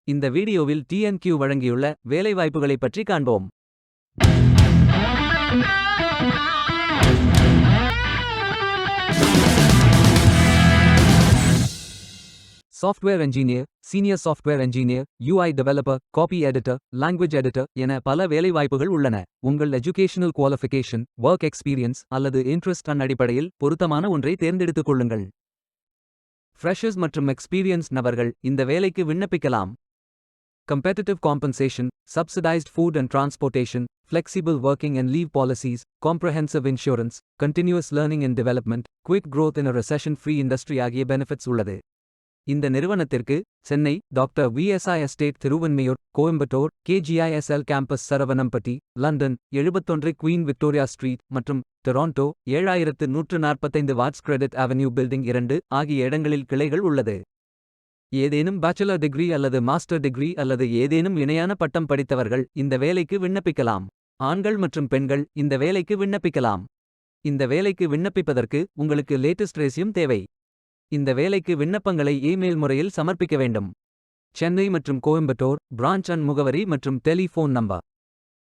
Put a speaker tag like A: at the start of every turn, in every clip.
A: இந்த வீடியோவில் TNQ வழங்கியுள்ள வேலைவாய்ப்புகளை பற்றி காண்போம். Software engineer, senior software engineer, UI developer, copy editor, language editor என பல வேலைவாய்ப்புகள் உள்ளன. உங்கள் எஜுகேஷனல் குவாலிஃபிகேஷன், ஒர்க் எக்ஸ்பீரியன்ஸ் அல்லது இன்ட்ரெஸ்ட் அடிப்படையில் பொருத்தமான ஒன்றை தேர்ந்தெடுத்துக் கொள்ளுங்கள். ஃப்ரெஷர்ஸ் மற்றும் எக்ஸ்பீரியன்ஸ் நபர்கள் இந்த வேலைக்கு விண்ணப்பிக்கலாம். Competitive compensation, subsidized food and transportation, flexible working and leave policies, comprehensive insurance, continuous learning and development, quick growth in a recession-free industry ஆகிய பெனிஃபிட்ஸ் உள்ளது. இந்த நிறுவனத்திற்கு Chennai doctor VSI estate Thiruvenmaiyur, Coimbatore KGISL campus Saravanampatti, London 71 Queen Victoria Street மற்றும் Toronto 7145 Watts Credit Avenue building 2 ஆகிய இடங்களில் கிளைகள் உள்ளது. ஏதேனும் பேச்சுலர் டிகிரி அல்லது மாஸ்டர் டிகிரி அல்லது ஏதேனும் இணையான பட்டம் படித்தவர்கள் இந்த வேலைக்கு விண்ணப்பிக்கலாம். ஆண்கள் மற்றும் பெண்கள் இந்த வேலைக்கு விண்ணப்பிக்கலாம். இந்த வேலைக்கு விண்ணப்பிப்பதற்கு உங்களுக்கு லேட்டஸ்ட் ரெஸ்யூம் தேவை. இந்த வேலைக்கு விண்ணப்பங்களை இமெயில் முறையில் சமர்ப்பிக்க வேண்டும். சென்னை மற்றும் கோயம்புத்தூர் பிரான்ச் அண்ட் முகவரி மற்றும் டெலிஃபோன் நம்பர்.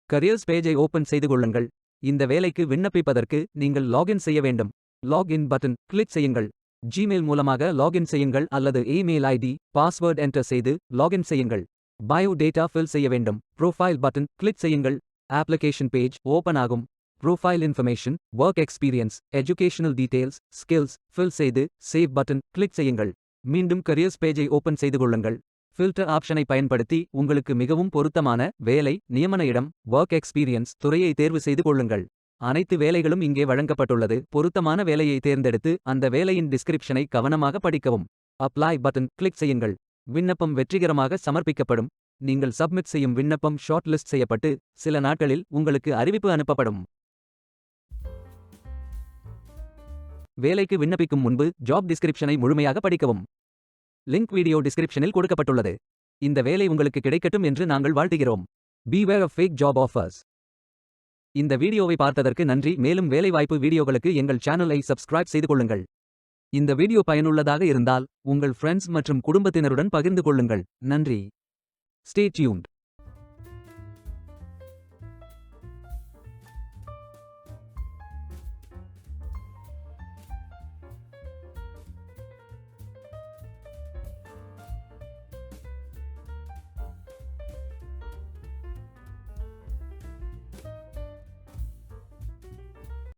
A: கரியர்ஸ் பேஜை ஓபன் செய்து கொள்ளுங்கள். இந்த வேலைக்கு விண்ணப்பிப்பதற்கு நீங்கள் லாகின் செய்ய வேண்டும். லாகின் பட்டன் கிளிக் செய்யுங்கள். ஜிமெயில் மூலமாக லாகின் செய்யுங்கள் அல்லது இமெயில் ஐடி, பாஸ்வேர்ட் என்டர் செய்து லாகின் செய்யுங்கள். பயோ டேட்டா ஃபில் செய்ய வேண்டும். ப்ரொஃபைல் பட்டன் கிளிக் செய்யுங்கள். அப்ளிகேஷன் பேஜ் ஓபன் ஆகும். Profile information, work experience, educational details, skills fill செய்து சேவ் பட்டன் கிளிக் செய்யுங்கள். மீண்டும் கரியர்ஸ் பேஜை ஓபன் செய்து கொள்ளுங்கள். ஃபில்டர் ஆப்ஷனை பயன்படுத்தி உங்களுக்கு மிகவும் பொருத்தமான வேலை, நியமன இடம், ஒர்க் எக்ஸ்பீரியன்ஸ் துறையை தேர்வு செய்து கொள்ளுங்கள். அனைத்து வேலைகளும் இங்கே வழங்கப்பட்டுள்ளது. பொருத்தமான வேலையை தேர்ந்தெடுத்து அந்த வேலையின் டிஸ்கிரிப்ஷனை கவனமாக படிக்கவும். அப்ளை பட்டன் கிளிக் செய்யுங்கள். விண்ணப்பம் வெற்றிகரமாக சமர்ப்பிக்கப்படும். நீங்கள் சப்மிட் செய்யும் விண்ணப்பம் ஷார்ட் லிஸ்ட் செய்யப்பட்டு சில நாட்களில் உங்களுக்கு அறிவிப்பு அனுப்பப்படும். வேலைக்கு விண்ணப்பிக்கும் முன்பு ஜாப் டிஸ்கிரிப்ஷனை முழுமையாக படிக்கவும். லிங்க் வீடியோ டிஸ்கிரிப்ஷனில் கொடுக்கப்பட்டுள்ளது. இந்த வேலை உங்களுக்கு கிடைக்கட்டும் என்று நாங்கள் வாழ்த்துகிறோம். Beware of fake job offers. இந்த வீடியோவை பார்த்ததற்கு நன்றி. மேலும் வேலைவாய்ப்பு வீடியோகளுக்கு எங்கள் சேனலை சப்ஸ்கிரைப் செய்து கொள்ளுங்கள். இந்த வீடியோ பயனுள்ளதாக இருந்தால் உங்கள் ஃப்ரெண்ட்ஸ் மற்றும் குடும்பத்தினருடன் பகிர்ந்து கொள்ளுங்கள். நன்றி. Stay tuned.